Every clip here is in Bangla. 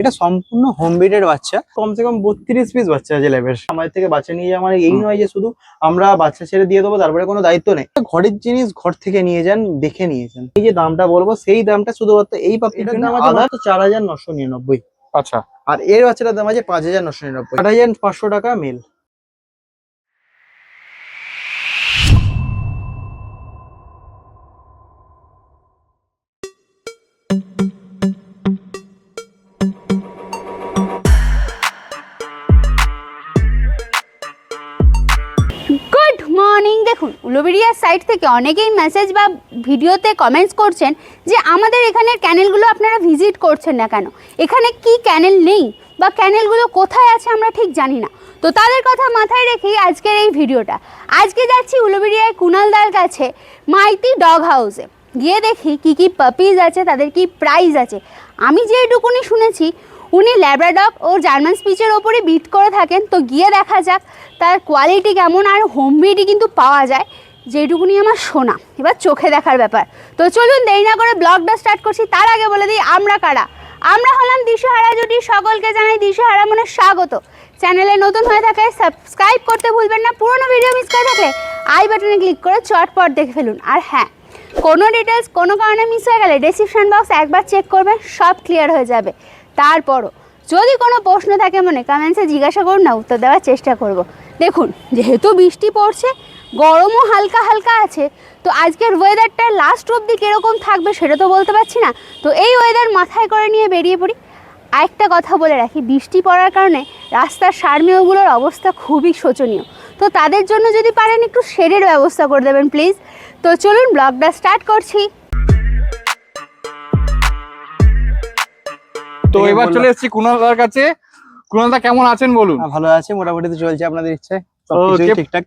এটা সম্পূর্ণ হোম ব্রিডের বাচ্চা, কমসে কম 32 পিস বাচ্চা আছে ল্যাবের। আমাদের থেকে বাচ্চা নিয়ে যাওয়া মানে এই নয় যে শুধু আমরা বাচ্চা ছেড়ে দিয়ে দেবো তারপরে কোনো দায়িত্ব নেই। ঘরের জিনিস ঘর থেকে নিয়ে যান, দেখে নিয়ে যান। এই যে দামটা বলবো সেই দামটা শুধুমাত্র এই পাপিটার দাম আছে মাত্র 4999। আচ্ছা, আর এর বাচ্চাটার দাম আছে 5999, 8500 টাকা মেল। Good morning. দেখুন, উলুবেড়িয়ার সাইট থেকে অনেকেই মেসেজ বা ভিডিওতে কমেন্টস করছেন যে আমাদের এখানের ক্যানেলগুলো আপনারা ভিজিট করছেন না কেন, এখানে কি ক্যানেল নেই বা ক্যানেলগুলো কোথায় আছে আমরা ঠিক জানি না। তো তাদের কথা মাথায় রেখেই আজকের এই ভিডিওটা। আজকে যাচ্ছি উলুবেড়িয়ায় কুণালদার কাছে মাইতি ডগ হাউসে, গিয়ে দেখি কি কি পাপিজ আছে, তাদের কি প্রাইস আছে। আমি যেটুকুনি শুনেছি উনি ল্যাব্রাডগ ও জার্মান স্পিচের ওপরে বিট করে থাকেন। তো গিয়ে দেখা যাক তার কোয়ালিটি কেমন। আর হোম ব্রিডই কিন্তু পাওয়া যায়, যেটুকুনি আমার শোনা, এবার চোখে দেখার ব্যাপার। তো চলুন দেরি না করে ব্লগটা স্টার্ট করছি। তার আগে বলে দিই আমরা কারা। আমরা হলাম দিশেহারা জুটি, সকলকে জানাই দিশেহারা মনে স্বাগত। চ্যানেলে নতুন হয়ে থাকলে সাবস্ক্রাইব করতে ভুলবেন না। পুরোনো ভিডিও মিস করে থাকলে আই বাটনে ক্লিক করে চটপট দেখে ফেলুন। আর হ্যাঁ, কোনো ডিটেলস কোনো কারণে মিস হয়ে গেলে ডেসক্রিপশন বক্স একবার চেক করবেন, সব ক্লিয়ার হয়ে যাবে। তারপরও যদি কোনো প্রশ্ন থাকে মনে কমেন্টসে জিজ্ঞাসা করুন না, উত্তর দেওয়ার চেষ্টা করব। দেখুন, যেহেতু বৃষ্টি পড়ছে, গরমও হালকা হালকা আছে, তো আজকের ওয়েদারটা লাস্ট অবধি কীরকম থাকবে সেটা তো বলতে পারছি না। তো এই ওয়েদার মাথায় করে নিয়ে বেরিয়ে পড়ি। আরেকটা কথা বলে রাখি, বৃষ্টি পড়ার কারণে রাস্তার সারমেয়গুলোর অবস্থা খুবই শোচনীয়। তো তাদের জন্য যদি পারেন একটু শেডের ব্যবস্থা করে দেবেন প্লিজ। তো চলুন ব্লগটা স্টার্ট করছি। তো এবার চলে এসেছি কুণালদার কাছে। কুণালদা কেমন আছেন বলুন? ভালো আছে, মোটামুটি তো চলছে আপনাদের ইচ্ছায়, সবকিছু ঠিকঠাক।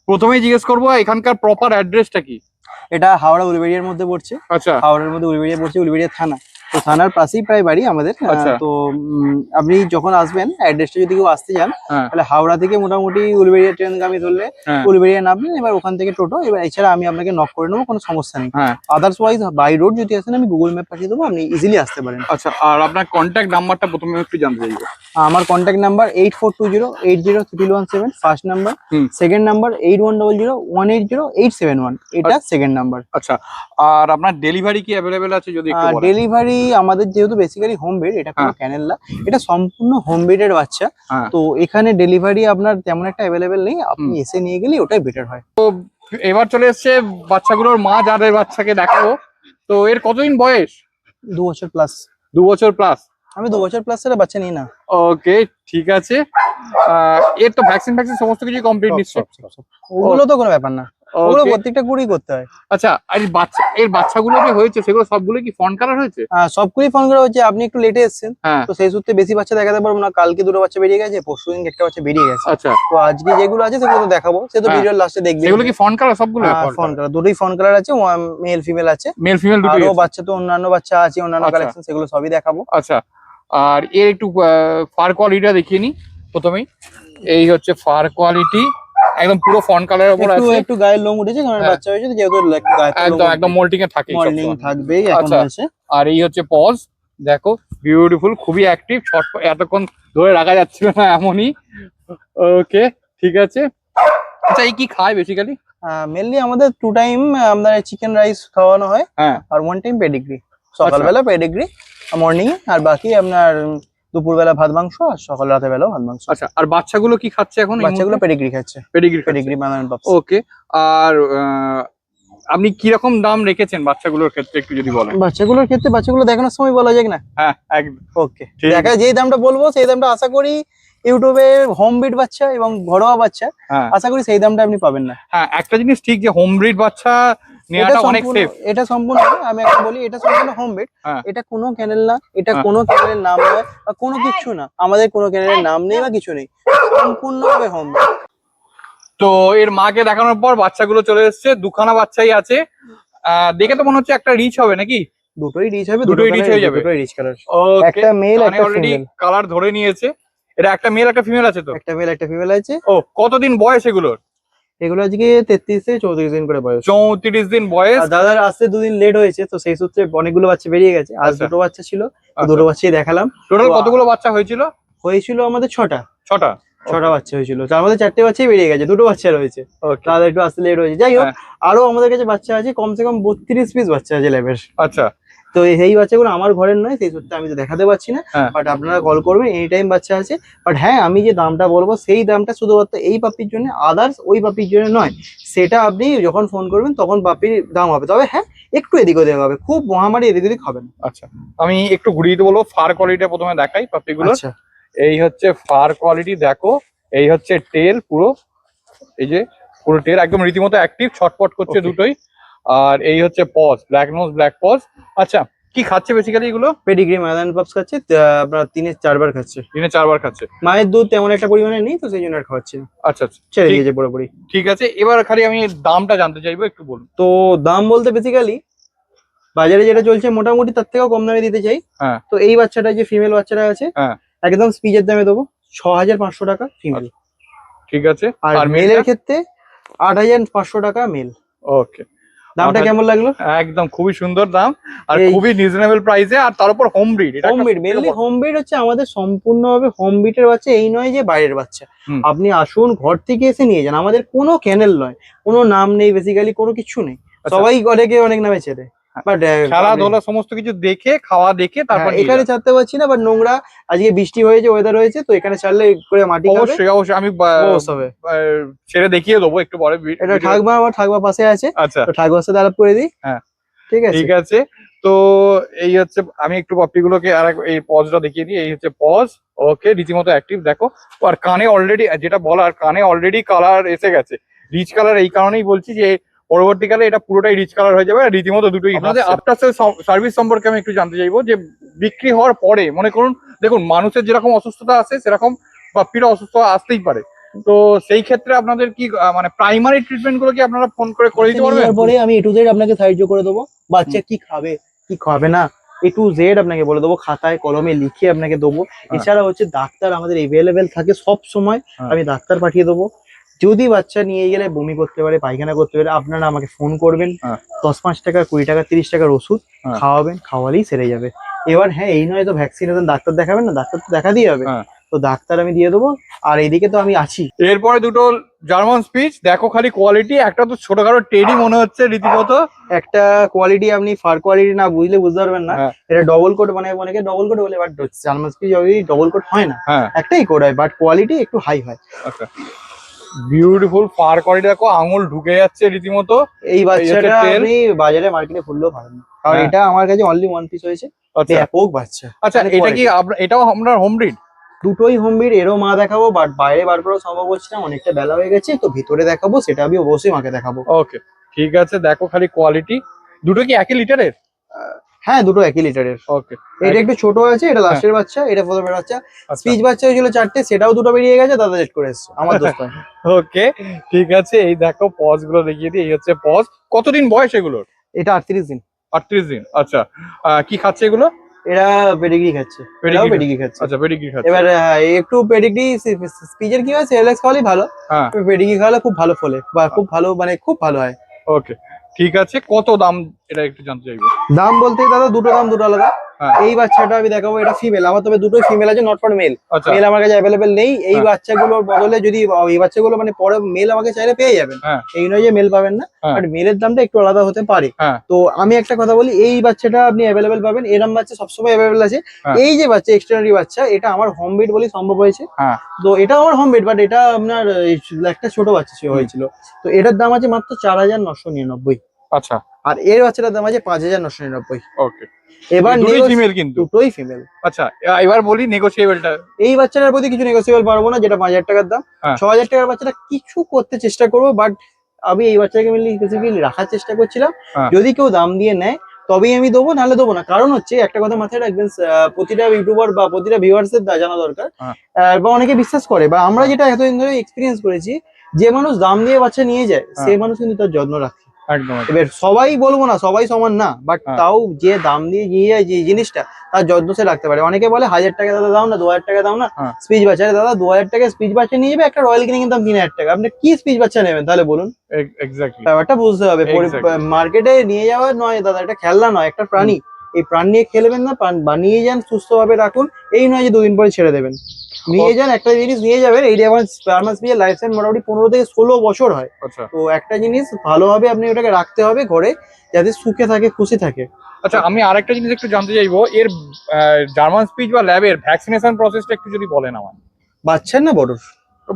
প্রথমেই জিজ্ঞেস করবো এখানকার প্রপার অ্যাড্রেসটা কি? এটা হাওড়া উলুবেড়িয়ার মধ্যে পড়ছে। আচ্ছা, হাওড়ার মধ্যে উলুবেড়িয়া পড়ছে, উলুবেড়িয়া থানা। তো থানার পাশেই প্রায় বাড়ি আমাদের। আচ্ছা। তো আপনি যখন আসবেন অ্যাড্রেসটা যদি কেউ আসতে চান হ্যাঁ, তাহলে হাওড়া থেকে মোটামুটি উলুবেড়িয়া ট্রেনগামী ধরলে হ্যাঁ, উলুবেড়িয়া নামবেন, এবার ওখান থেকে টোটো। এবার এছাড়া আমি আপনাকে নক করে নেবো, কোনো সমস্যা নেই। হ্যাঁ। আদার্সওয়াইজ বাই রোড যদি আসেন আমি গুগল ম্যাপ পাঠিয়ে দেবো, আপনি ইজিলি আসতে পারেন। আচ্ছা, আর আপনার কন্ট্যাক্ট নাম্বারটা প্রথমে একটু জানতে চাইবো। আমার কন্ট্যাক্ট নাম্বার 8420803171 ফার্স্ট নাম্বার। হুম। সেকেন্ড নাম্বার 8100180871, এটা সেকেন্ড নাম্বার। আচ্ছা, আর আপনার ডেলিভারি কি অ্যাভেলেবেল আছে যদি একটু বলেন? ডেলিভারি আমাদের যেহেতু বেসিক্যালি হোম ব্রিড, এটা কোনো হ্যাঁ। ক্যানেল না, এটা সম্পূর্ণ হোম ব্রিডের বাচ্চা। হ্যাঁ। তো এখানে ডেলিভারি আপনার তেমন একটা অ্যাভেলেবেল নেই, আপনি এসে নিয়ে গেলে ওটাই বেটার হয়। এবার চলে এসছে বাচ্চাগুলোর মা, যাদের বাচ্চাকে দেখাবো। তো এর কতদিন বয়স? 2 বছর প্লাস। 2 বছর প্লাস। আমি 2 বছর প্লাস এর বাচ্চা নিই না। ওকে, ঠিক আছে। এর তো ভ্যাকসিন সবস্ত কিছু কমপ্লিট নিশ্চয়? ওগুলো তো কোনো ব্যাপার না, ওগুলো Okay. প্রত্যেকটা কুড়ি করতে হয়। আচ্ছা, আর এর বাচ্চাগুলো যে হয়েছে সেগুলো সবগুলো কি ফন কালার হয়েছে? সবগুলোই ফোন করা হচ্ছে, আপনি একটু লেটে এসেছেন। হ্যাঁ। তো সেই সূত্রে বেশি বাচ্চা দেখাতে পারবো না। কালকে 2টো বাচ্চা বেরিয়ে গেছে, পরশুদিন একটা বাচ্চা বেরিয়ে গেছে। আচ্ছা, তো আজকে যেগুলো আছে সেগুলো তো দেখাবো, সে তো হ্যাঁ। ভিডিওর লাস্টে দেখবেন। সেগুলো কি ফন কালার সবগুলো? ফোন কালার, দুটোই ফোন কালার আছে, মেল ফিমেল আছে। মেল ফিমেল দুটোই আরো আছে? বাচ্চা তো অন্যান্য বাচ্চা আছে, অন্যান্য আচ্ছা। কালেকশন, সেগুলো সবই দেখাবো। আচ্ছা, আর এর একটু ফার কোয়ালিটিটা দেখিয়ে নি প্রথমেই। এই হচ্ছে ফার কোয়ালিটি, একদম পুরো ফন কালারের উপর একটু আছে। একটু গায়ের লোম উঠেছে কারণ হ্যাঁ। বাচ্চা হয়েছে, যেহেতু একটু গায়ের একদম একদম মোল্টিং এ থাকে, মর্নিং থাকবেই এখন আচ্ছা। আছে। আর এই হচ্ছে পজ, দেখো বিউটিফুল, খুবই অ্যাক্টিভ, এতক্ষণ ধরে রাখা যাচ্ছিল না এমনই। ওকে, ঠিক আছে। আচ্ছা, এই কি খায় বেসিক্যালি? মেনলি আমাদের 2 টাইম আপনার চিকেন রাইস খাওয়ানো হয়, হ্যাঁ। আর 1 টাইম পেডিগ্রি। সকালবেলা পেডিগ্রি মর্নিং এ, আর বাকি আপনার দুপুরবেলা ভাত মাংস, আর সকাল রাতে বেলাও ভাত মাংস। আচ্ছা, আর বাচ্চাগুলো কি খাচ্ছে এখন? বাচ্চাগুলো পেডিগ্রি খাচ্ছে, পেডিগ্রি পেডিগ্রি বানানো পাপস। ওকে। আর আপনি কি রকম দাম রেখেছেন বাচ্চাগুলোর ক্ষেত্রে একটু যদি বলেন? বাচ্চাগুলোর ক্ষেত্রে বাচ্চাগুলো দেখানোর সময় বলা যাক না? হ্যাঁ, একদম। ওকে, ঠিক দেখা যেই দামটা বলবো সেই দামটা আশা করি ইউটিউবে হোম ব্রিড বাচ্চা এবং ঘরোয়া বাচ্চা, হ্যাঁ, আশা করি সেই দামটা আপনি পাবেন না। হ্যাঁ, একটা জিনিস ঠিক যে হোম ব্রিড বাচ্চা নেওয়াটা অনেক সেফ। এটা সম্পূর্ণ, আমি একটা বলি, এটা সম্পূর্ণ হোম ব্রিড। হ্যাঁ। এটা কোনো ক্যানেল না, এটা হ্যাঁ। কোনো ক্যানেলের নাম নয় বা কোনো কিছু না, আমাদের কোনো ক্যানেলের নাম নেই বা কিছু নেই, সম্পূর্ণভাবে হোম ব্রিড। তো এর মাকে দেখানোর পর বাচ্চাগুলো চলে এসেছে, দুখানা বাচ্চাই আছে। দেখে তো মনে হচ্ছে একটা রিচ হবে নাকি? দুটোই রিচ হবে, দুটোই রিচ হয়ে যাবে? দুটোই রিচ কালার। ওকে, একটা মেল একটা অলরেডি ফিমেল। কালার ধরে নিয়েছে। এটা একটা মেল একটা ফিমেল আছে তো? একটা মেল একটা ফিমেল আছে। ও, কতদিন বয়স এগুলোর? এগুলো আজকে 33 থেকে 34 দিন করে বয়স। 34 দিন বয়স। আর দাদার আসতে 2 দিন লেট হয়েছে, তো সেই সূত্রে অনেকগুলো বাচ্চা বেরিয়ে গেছে। আজ আচ্ছা। দুটো বাচ্চা ছিল, তো আচ্ছা। দুটো বাচ্চাই দেখালাম। টোটাল তো কতগুলো বাচ্চা হয়েছিল? হয়েছিল আমাদের 6টা ছটা বাচ্চা হয়েছিল, তার মধ্যে 4টে বাচ্চাই বেরিয়ে গেছে, দুটো বাচ্চা রয়েছে। ওকে। তাদের একটু আসতে লেট হয়েছে। যাই হোক, হ্যাঁ। আরো আমাদের কাছে বাচ্চা আছে, কমসে কম 32 পিস বাচ্চা আছে ল্যাবের। আচ্ছা। তো এই বাচ্চাগুলো আমার ঘরের নয়, সেই সূত্রে আমি তো দেখাতে পারছি না, হ্যাঁ। বাট আপনারা কল করবেন, এনি টাইম বাচ্চা আছে। বাট হ্যাঁ, আমি যে দামটা বলবো সেই দামটা শুধুমাত্র এই পাপির জন্য, আদার্স ওই পাপির জন্য নয়। সেটা আপনি যখন ফোন করবেন তখন পাপির দাম হবে। তবে হ্যাঁ, একটু এদিক ওদিক হবে, খুব মহামারী এদিক ওদিক হবে না। আচ্ছা, আমি একটু ঘুরিয়ে দিতে বলবো। ফার কোয়ালিটিটা প্রথমে দেখাই পাপ্পিগুলো। আচ্ছা, এই হচ্ছে ফার কোয়ালিটি, দেখো। এই হচ্ছে টেল, পুরো এই যে পুরো টেল একদম রীতিমতো অ্যাক্টিভ, ছটপট করছে Okay. দুটোই। আর এই হচ্ছে paws, black nose black paws. আচ্ছা, কি খাচ্ছে বেসিক্যালি এগুলো? পেডিগ্রি মাদান পাপস খাচ্ছে, আপনার 3-4 বার খাচ্ছে। দিনে 4 বার খাচ্ছে। মায়ের দুধ তেমন একটা পরিমাণে নেই, তো সেই জন্য আর খাওয়াচ্ছি না, আচ্ছা আচ্ছা, ছেড়ে ঠিক- দিয়েছে পুরোপুরি। ঠিক আছে। এবার খালি আমি দামটা জানতে চাইবো, একটু বলুন। তো দাম বলতে বেসিক্যালি বাজারে যেটা চলছে মোটামুটি তার থেকেও কম দামে দিতে চাই। হ্যাঁ। তো এই বাচ্চাটা যে ফিমেল বাচ্চাটা আছে, হ্যাঁ। একদম স্পিচের দামে দেবো 6500 টাকা ফিমেল। ঠিক আছে। আর আর মেলের মেলের? ক্ষেত্রে 8500 টাকা মেল। ওকে। দামটা কেমন লাগলো? একদম খুবই সুন্দর দাম, আর এই- খুবই রিজনেবল প্রাইসে, আর তার উপর হোম ব্রিড। হোম বিট, মেনলি হোম বিট হচ্ছে আমাদের সম্পূর্ণভাবে হোম বিটের বাচ্চা, এই নয় যে বাইরের বাচ্চা। হুম। আপনি আসুন, ঘর থেকে এসে নিয়ে যান, আমাদের কোনো ক্যানেল নয়, কোনো নাম নেই, বেসিক্যালি কোনো কিছু নেই। সবাই অনেকে অনেক নামে চেনে, বাট খেলাধুলা সমস্ত কিছু দেখে, খাওয়া দেখে তারপর নিয়ে এখানে যান। ছাড়তে পারছি না, বাট নোংরা, আজকে বৃষ্টি হয়েছে, ওয়েদার হয়েছে, তো এখানে ছাড়লে করে মাটি খাবে, অবশ্যই অবশ্যই, আমি অবস্থা হবে। ছেড়ে দেখিয়ে দেবো একটু পরে। এটা ঠাকমা, আমার ঠাকমা পাশে আছে, আচ্ছা, তো ঠাকমার সাথে আলাপ করে দিই। হ্যাঁ। ঠিক আছে, ঠিক আছে। তো এই হচ্ছে, আমি একটু পপিগুলোকে আর এই পজটা দেখিয়ে দিই। এই হচ্ছে পজ, ওকে, রীতিমতো অ্যাক্টিভ, দেখো। আর কানে অলরেডি, যেটা বলার, কানে অলরেডি কালার এসে গেছে, রিচ কালার। এই কারণেই বলছি যে পরবর্তীকালে এটা পুরোটাই রিচ কালার হয়ে যাবে, আর রীতিমতো দুটোই। আপনাদের আফটার সেল সার্ভিস সম্পর্কে আমি একটু জানতে চাইবো, যে বিক্রি হওয়ার পরে, মনে করুন, দেখুন, মানুষের যেরকম অসুস্থতা আসে সেরকম পাপ্পিরও অসুস্থ আসতেই পারে। তো সেই ক্ষেত্রে আপনাদের কি মানে প্রাইমারি ট্রিটমেন্ট গুলো কি আপনারা ফোন করে দিতে পারবেন? তারপরে আমি A to Z আপনাকে সাহায্য করে দেবো, বাচ্চা কি খাবে কি খাবে না A to Z আপনাকে বলে দেবো, খাতায় কলমে লিখে আপনাকে দেবো। এছাড়া হচ্ছে ডাক্তার আমাদের এভেলেবেল থাকে সব সময়, হ্যাঁ। আমি ডাক্তার পাঠিয়ে দেবো। যদি বাচ্চা নিয়ে গেলে বমি করতে পারে, পায়খানা করতে পারে, আপনারা আমাকে ফোন করবেন, হ্যাঁ। 10-5 টাকা, 20 টাকা, 30 টাকার ওষুধ হ্যাঁ। খাওয়াবেন, খাওয়ালেই সেরে যাবে। এবার হ্যাঁ, এই নয় তো ভ্যাকসিনেশন ডাক্তার দেখাবেন না, ডাক্তার তো দেখা দিয়ে হবে, হ্যাঁ। তো ডাক্তার আমি দিয়ে দেবো। আর এইদিকে তো আমি আছি। এরপরে দুটো জার্মান স্পিচ, দেখো খালি কোয়ালিটি। একটা তো ছোটখাটো টেডি মনে হচ্ছে রীতিমতো। একটা কোয়ালিটি, আপনি ফার কোয়ালিটি না বুঝলে বুঝতে পারবেন না। হ্যাঁ। এটা ডবল কোট, মানে অনেকে ডবল কোট বলে, but German speech double quote হয় না, হ্যাঁ। একটাই কোট হয়, বাট কোয়ালিটি একটু হাই হয়। আচ্ছা, বিউটিফুল ফার কোয়ালিটি, দেখো আঙুল ঢুকে যাচ্ছে রীতিমতো। এই বাচ্চাটা tail? আপনি বাজারে মার্কেটে খুললেও পাবেন না, কারণ হ্যাঁ। এটা আমার কাছে অনলি 1 পিস হয়েছে, আচ্ছা ব্যাপক বাচ্চা। আচ্ছা, মানে এটা কি quality। এটাও আপনার হোম ব্রিড? দুটোই হোম বিট, এরও মা দেখাবো, বাট বাইরে বার করা সম্ভব হচ্ছে না, অনেকটা বেলা হয়ে গেছে, তো ভিতরে দেখাবো, সেটা আমি অবশ্যই মাকে দেখাবো। ওকে, ঠিক আছে। দেখো খালি কোয়ালিটি। দুটো কি একই লিটারের? হ্যাঁ, দুটো একই লিটারের। ওকে। এটা একটু ছোট আছে, এটা লাস্টের বাচ্চা, এটা প্রথমের বাচ্চা। আচ্ছা। স্পিচ বাচ্চা হয়েছিল 4টে, সেটাও দুটো বেরিয়ে গেছে, দাদা জেট করে এসছে, আমার দোস্ত হয়। ওকে, ঠিক আছে। এই দেখো পজ গুলো দেখিয়ে দিই। এই হচ্ছে পজ। কতদিন বয়স এগুলোর? এটা 38 দিন। 38 দিন। আচ্ছা, কি খাচ্ছে এগুলো? এরা পেডিগ্রি খাচ্ছে, এটাও পেডিগ্রি খাচ্ছে। আচ্ছা, পেডিগ্রি খাচ্ছে। এবার একটু পেডিগ্রি, স্পিচের কি হয়, সেরেলাক্স খাওয়ালেই ভালো, হ্যাঁ। পেডিগ্রি খাওয়ালে খুব ভালো ফলে, বা খুব ভালো, মানে খুব ভালো হয়। ওকে, ঠিক আছে। কত দাম এটা একটু জানতে চাইবো। দাম বলতে দাদা দুটো দাম দুটো আলাদা। হ্যাঁ। এই বাচ্চাটা আমি দেখাবো, এটা ফিমেল, আমার তবে দুটোই ফিমেল আছে, নট ফর মেল। আচ্ছা। মেল আমার কাছে অ্যাভেলেবেল নেই। এই হ্যাঁ। বাচ্চাগুলোর বদলে যদি এই বাচ্চাগুলো মানে পরে মেল আমাকে চাইলে পেয়ে যাবেন, হ্যাঁ। এই নয় যে মেল পাবেন না, হ্যাঁ। বাট মেলের দামটা একটু আলাদা হতে পারে। হ্যাঁ। তো আমি একটা কথা বলি, এই বাচ্চাটা আপনি অ্যাভেলেবেল পাবেন, এরম বাচ্চা সবসময় অ্যাভেলেবেল আছে। হ্যাঁ। এই যে বাচ্চা এক্সট্রানারি বাচ্চা, এটা আমার হোম বিট বলি সম্ভব হয়েছে। হ্যাঁ। তো এটা আমার হোম বিট, বাট এটা আপনার একটা ছোট বাচ্চা হয়েছিল, তো এটার দাম আছে মাত্র 4999। আচ্ছা। আর এর বাচ্চাটার দাম আছে 5999। ওকে, এবার দুটোই ফিমেল কিন্তু? দুটোই ফিমেল। আচ্ছা, এবার বলি নেগোশিয়েবলটা। এই বাচ্চাটার প্রতি কিছু নেগোসিয়েবল পারবো না, যেটা 5000 টাকার দাম। হ্যাঁ। 6000 টাকার বাচ্চাটা কিছু করতে চেষ্টা করবো, বাট আমি এই বাচ্চাকে মেনলি স্পেসিফিক্যালি রাখার চেষ্টা করছিলাম। হ্যাঁ। যদি কেউ দাম দিয়ে নেয় তবেই আমি দেবো, নাহলে দেবো না। কারণ হচ্ছে একটা কথা মাথায় রাখবেন, প্রতিটা ইউটিউবার বা প্রতিটা ভিউয়ার্সের জানা দরকার, হ্যাঁ। বা অনেকে বিশ্বাস করে, বা আমরা যেটা এতদিন ধরে এক্সপিরিয়েন্স করেছি, যে মানুষ দাম দিয়ে বাচ্চা নিয়ে যায়, সেই মানুষ কিন্তু তার যত্ন রাখে। একদম একদম। এবার সবাই বলবো না, সবাই সমান না, বাট হ্যাঁ। তাও যে দাম দিয়ে নিয়ে যায় যে জিনিসটা তার যত্ন সে রাখতে পারে। অনেকে বলে 1000 টাকা দাদা দাও না, 2000 টাকা দাও না হ্যাঁ। স্পিচ বাচ্চা। আরে দাদা 2000 টাকা স্পিচ বাচ্চা নিয়ে যাবে, একটা রয়্যাল কিনে দাম 3000 টাকা, আপনি কি স্পিচ বাচ্চা নেবেন তাহলে বলুন? এক্স্যাক্টলি। ব্যাপারটা বুঝতে হবে। Exactly. মার্কেটে নিয়ে যাওয়া নয় দাদা, এটা খেলনা নয়, একটা প্রাণী। এই প্রাণ নিয়ে খেলবেন না, প্রাণ বানিয়ে যান, সুস্থভাবে রাখুন। এই নয় যে 2 দিন পরে ছেড়ে দেবেন। নিয়ে যান, একটা জিনিস নিয়ে যাবেন। এই জার্মান স্পিচের লাইফ টাইম মোটামুটি 15 থেকে 16 বছর হয়। আচ্ছা তো একটা জিনিস ভালোভাবে আপনি ওটাকে রাখতে হবে ঘরে, যাতে সুখে থাকে, খুশি থাকে। আচ্ছা, আমি আরেকটা জিনিস একটু জানতে চাইবো, এর জার্মান স্পিচ বা ল্যাবের ভ্যাকসিনেশন প্রসেসটা একটু যদি বলেন আমার। বাচ্চার না বড়র? তো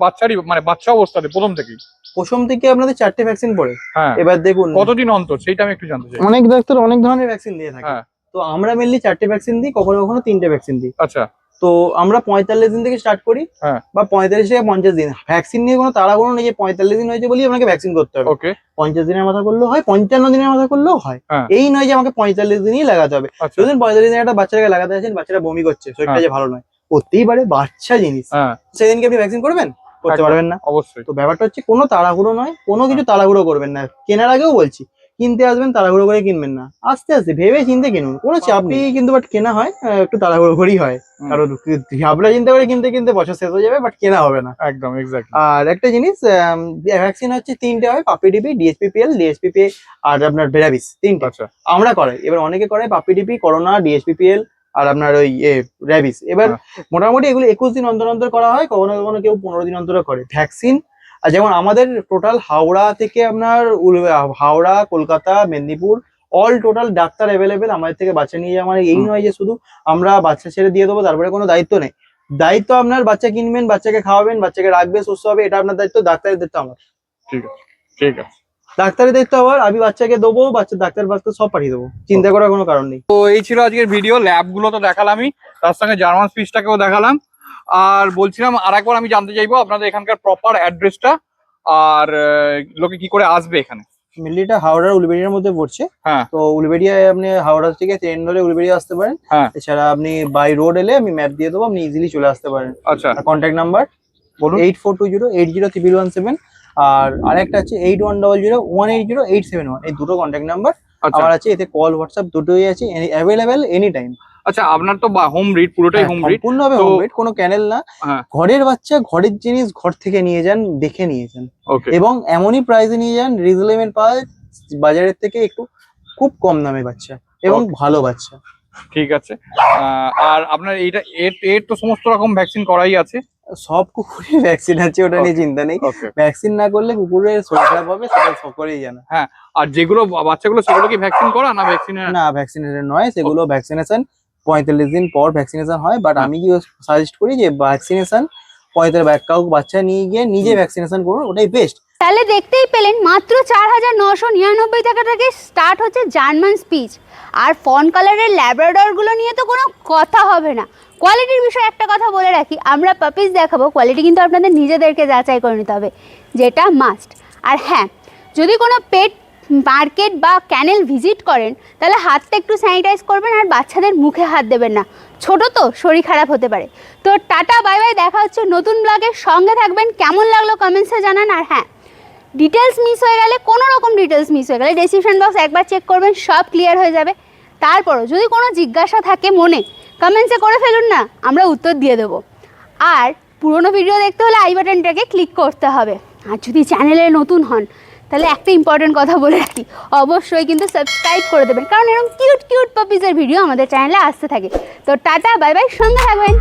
বাচ্চারই মানে বাচ্চা অবস্থাতে প্রথম থেকেই? প্রথম থেকে আপনাদের 4টে ভ্যাকসিন পড়ে। হ্যাঁ। এবার দেখুন কতদিন অন্তর সেইটা আমি একটু জানতে চাই। অনেক ডাক্তার অনেক ধরনের ভ্যাকসিন দিয়ে থাকে। হ্যাঁ। তো আমরা মেনলি 4টে ভ্যাকসিন দিই, কখনো কখনো 3টে ভ্যাকসিন দিই। আচ্ছা। তো আমরা 45 দিন থেকে স্টার্ট করি, হ্যাঁ। বা 45 থেকে 50 দিন। ভ্যাকসিন নিয়ে কোনো তাড়াহুড়ো নেই যে 45 দিন হয়েছে বলি আপনাকে ভ্যাকসিন করতে হবে। ওকে। 50 দিনের মাথা করলেও হয়, 55 দিনের মাথা করলেও হয়। হ্যাঁ। এই নয় যে আমাকে 45 দিনই লাগাতে হবে। আচ্ছা। যদিন 45 দিনে একটা বাচ্চাকে লাগাতে আছেন, বাচ্চাটা বমি করছে, শরীরটা যে ভালো নয়, করতেই পারে, বাচ্চা জিনিস। হ্যাঁ। সেদিনকে আপনি ভ্যাকসিন করবেন? করতে একদম, পারবেন না। অবশ্যই। তো ব্যাপারটা হচ্ছে কোনো তাড়াহুড়ো নয়, কোনো কিছু তাড়াহুড়ো করবেন না। কেনার আগেও বলছি, কিনতে আসবেন তাড়াহুড়ো করে কিনবেন না, আস্তে আস্তে ভেবে চিন্তে কিনুন, কোনো চাপ নেই। কিন্তু বাট কেনা হয় একটু তাড়াহুড়ো করেই হয়, কারণ ভাবনা চিন্তা করে কিনতে কিনতে বছর শেষ হয়ে যাবে, বাট কেনা হবে না। একদম এক্স্যাক্টলি। আর একটা জিনিস, ভ্যাকসিন হচ্ছে 3টে হয়, পাপি ডিপি, ডিএসপিপিএল, ডিএসপিপিএ আর আপনার রেবিস, 3টে আচ্ছা। আমরা করাই। এবার অনেকে করে পাপি ডিপি, করোনা, ডিএসপিপিএল আর আপনার ওই রেবিস। এবার মোটামুটি এগুলো 21 দিন অন্তর অন্তর করা হয়, কখনো কখনো কেউ 15 দিন অন্তর করে ভ্যাকসিন। আর যেমন আমাদের টোটাল হাওড়া থেকে আপনার Howrah, Kolkata, Medinipur all total doctor available. আমাদের থেকে বাচ্চা নিয়ে যাওয়া মানে এই নয় যে শুধু আমরা বাচ্চা ছেড়ে দিয়ে দেবো তারপরে কোনো দায়িত্ব নেই। দায়িত্ব আপনার, বাচ্চা কিনবেন, বাচ্চাকে খাওয়াবেন, বাচ্চাকে রাখবে সুস্থ হবে, এটা আপনার দায়িত্ব। ডাক্তারের দায়িত্ব আমার। ঠিক আছে, ঠিক আছে। ডাক্তারের দায়িত্ব আবার, আমি বাচ্চাকে দেবো, বাচ্চা ডাক্তার সব পাঠিয়ে দেবো, চিন্তা করার কোনো কারণ নেই। তো এই ছিল আজকের ভিডিও। ল্যাব গুলো তো দেখালামই, তার সঙ্গে জার্মান স্পিচটাকেও দেখালাম। আর বলছিলাম আরেকবার আমি জানতে চাইবো আপনাদের এখানকার প্রপার অ্যাড্রেসটা, আর লোকে কি করে আসবে এখানে। মেনলিটা হাওড়ার উলুবেড়িয়ার মধ্যে পড়ছে। হ্যাঁ। তো উলুবেড়িয়ায় আপনি হাওড়া থেকে ট্রেন ধরে উলুবেড়িয়া আসতে পারেন। হ্যাঁ। এছাড়া আপনি বাই রোড এলে আমি ম্যাপ দিয়ে দেবো, আপনি ইজিলি চলে আসতে পারেন। আচ্ছা, কন্ট্যাক্ট নাম্বার বলুন। 8420803117 আর আরেকটা আছে 8100180871। এই দুটো কন্ট্যাক্ট নাম্বার আচ্ছা। আমার আছে, এতে কল হোয়াটসঅ্যাপ দুটোই আছে, অ্যাভেলেবেল এনি টাইম। আচ্ছা, আপনার তো হোম রিড, পুরোটাই হোম রিড। সম্পূর্ণভাবে তো- হোম মেড, কোনো ক্যানেল না। হ্যাঁ। ঘরের বাচ্চা, ঘরের জিনিস ঘর থেকে নিয়ে যান, দেখে নিয়ে যান, ওকে। এবং এমনই প্রাইসে নিয়ে যান রিজনেবল পাওয়া যায়, বাজারের থেকে একটু খুব কম দামে বাচ্চা এবং ভালো বাচ্চা। ঠিক আছে। আর আপনার এইটা এর তো সমস্ত রকম ভ্যাকসিন করাই আছে। সব কুকুরের ভ্যাকসিন আছে, ওটা নিয়ে চিন্তা নেই। ওকে। ভ্যাকসিন না করলে কুকুরের শরীর খারাপ হবে, সেটা সকলেই জানে। আর যেগুলো বাচ্চাগুলো সেগুলো কি ভ্যাকসিন করা না ভ্যাকসিন? না, ভ্যাকসিনেশন নয়, সেগুলো ভ্যাকসিনেশন 45 দিন পর ভ্যাকসিনেশন হয়। বাট আমি কি সাজেস্ট করি যে ভ্যাকসিনেশন 45 কাউকে বাচ্চা নিয়ে গিয়ে নিজে ভ্যাকসিনেশন করুন, ওটাই বেস্ট। তাহলে দেখতেই পেলেন মাত্র 4999 টাকা থেকে স্টার্ট হচ্ছে জার্মান স্পিচ। আর ফন কালারের ল্যাব্রাডরগুলো নিয়ে তো কোনো কথা হবে না। কোয়ালিটির বিষয়ে একটা কথা বলে রাখি, আমরা পাপিস দেখাবো, কোয়ালিটি কিন্তু আপনাদের নিজেদেরকে যাচাই করে নিতে হবে, যেটা মাস্ট। আর হ্যাঁ, যদি কোনো পেট মার্কেট বা ক্যানেল ভিজিট করেন তাহলে হাতটা একটু স্যানিটাইজ করবেন, আর বাচ্চাদের মুখে হাত দেবেন না, ছোট তো শরীর খারাপ হতে পারে। তো টাটা বাই বাই, দেখা হচ্ছে নতুন ব্লগের সঙ্গে থাকবেন। কেমন লাগলো কমেন্টসে জানান। আর হ্যাঁ, ডিটেলস মিস হয়ে গেলে, কোনো রকম ডিটেলস মিস হয়ে গেলে ডেসক্রিপশন বক্স একবার চেক করবেন, সব ক্লিয়ার হয়ে যাবে। তারপরও যদি কোনো জিজ্ঞাসা থাকে মনে, কমেন্টসে করে ফেলুন না, আমরা উত্তর দিয়ে দেবো। আর পুরোনো ভিডিও দেখতে হলে আই বাটনটাকে ক্লিক করতে হবে। আর যদি চ্যানেলে নতুন হন তাহলে একটা ইম্পর্টেন্ট কথা বলে রাখি, অবশ্যই কিন্তু সাবস্ক্রাইব করে দেবেন, কারণ এরকম কিউট কিউট পাপিজের ভিডিও আমাদের চ্যানেলে আসতে থাকে। তো টাটা বাই বাই, সঙ্গে থাকবেন।